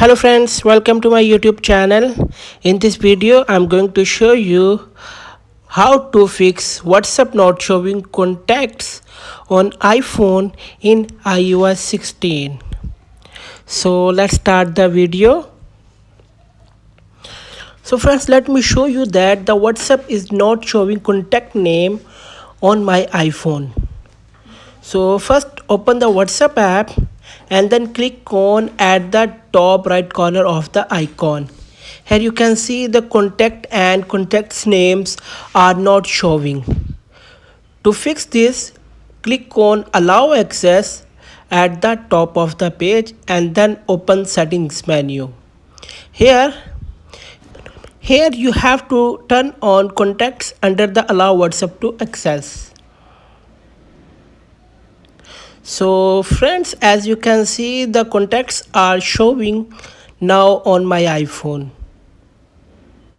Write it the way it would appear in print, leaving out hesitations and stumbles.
Hello friends, welcome to my YouTube channel. In this video, I'm going to show you how to fix WhatsApp not showing contacts on iPhone in iOS 16. So let's start the video. So friends, let me show you that the WhatsApp is not showing contact name on my iPhone. So first open the WhatsApp app and then click on at the top right corner of the icon. Here you can see the contact and contacts names are not showing. To fix this, click on allow access at the top of the page and then open settings menu. Here you have to turn on contacts under the allow WhatsApp to access. So friends, as you can see, the contacts are showing now on my iPhone.